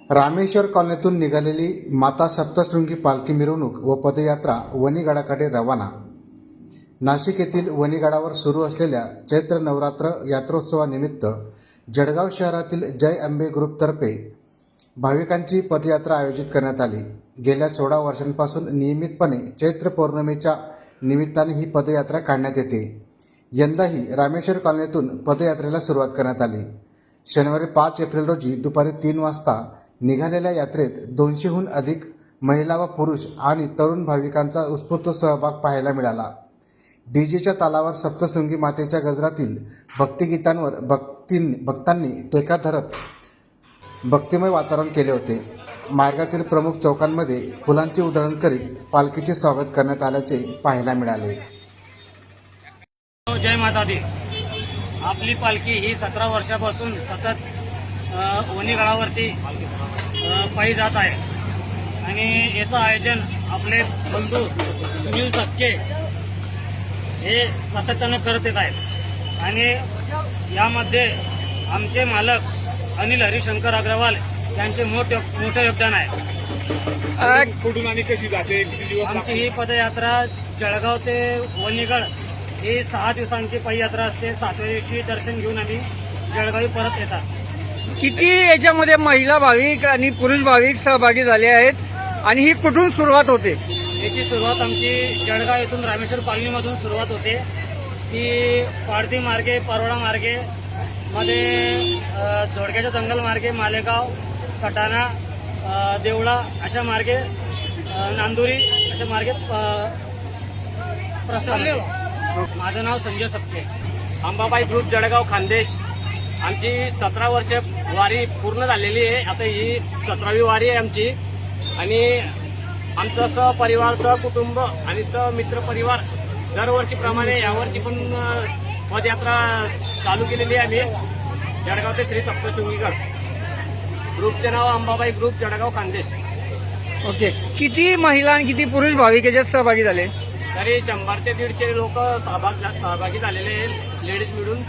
रामेश्वर कॉलनीतून निघालेली माता सप्तशृंगी पालखी मिरवणूक व पदयात्रा वणीगडाकडे रवाना। नाशिक येथील वणीगडावर सुरू असलेल्या चैत्र नवरात्र यात्रोत्सवानिमित्त जळगाव शहरातील जय अंबे ग्रुपतर्फे भाविकांची पदयात्रा आयोजित करण्यात आली। गेल्या 16 वर्षांपासून नियमितपणे चैत्र पौर्णिमेच्या निमित्ताने ही पदयात्रा काढण्यात येते। यंदाही रामेश्वर कॉलनीतून पदयात्रेला सुरुवात करण्यात आली। शनिवारी 5 एप्रिल रोजी दुपारी 3 वाजता निघालेल्या यात्रेत 200हून अधिक महिला व पुरुष आणि तरुण भाविकांचा उत्स्फूर्त सहभाग पाहायला मिळाला। डीजेच्या तालावर सप्तशृंगी मातेच्या गजरातील भक्तिगीतांवर भक्तांनी टेका धरत भक्तिमय वातावरण केले होते। मार्गातील प्रमुख चौकांमध्ये फुलांची उधळण करीत पालखीचे स्वागत करण्यात आल्याचे पाहायला मिळाले। जय माता दी। आपली पालखी ही 17 वर्षापासून सतत वणीगडावरती पायी जात आहे आणि याचं आयोजन आपले बंधू सुनील सक्के हे सातत्यानं करत येत आहेत आणि यामध्ये आमचे मालक अनिल हरिशंकर अग्रवाल यांचे मोठे योगदान आहे। कुठून आणि कशी जाते, किती दिवस आमची ही पदयात्रा जळगाव ते वणीगड ही 6 दिवसांची पदयात्रा असते। 7व्या दिवशी दर्शन घेऊन आम्ही जळगावी परत येतात। किती याच्यामध्ये महिला भाविक आणि पुरुष भाविक सहभागी झाले आहेत आणि ही कुठून सुरुवात होते? याची सुरुवात आमची जळगाव येथून रामेश्वर कॉलनीमधून सुरुवात होते। ती पाडती मार्गे, परवडा मार्गे मध्ये धोडक्याच्या जंगल मार्गे, मालेगाव, सटाणा, देवळा अशा मार्गे, नांदुरी अशा मार्गे प्रस्थान होते। माझं नाव संजय सक्के, अंबाबाई ग्रुप जळगाव खानदेश। आमची 17 वर्ष वारी पूर्ण झालेली आहे। आता ही 17वी वारी आहे आमची आणि आमचं सहपरिवार, सहकुटुंब आणि सहमित्र परिवार दरवर्षीप्रमाणे यावर्षी पण पदयात्रा चालू केलेली आहे आम्ही जळगाव ते श्री सप्तशृंगीगड। ग्रुपचे नाव अंबाबाई ग्रुप जळगाव खानदेश। ओके, किती महिला आणि किती पुरुष भाविक याच्यात सहभागी झाले? तरी 100 ते 150 लोक सहभागी झालेले आहेत, लेडीज मिळून।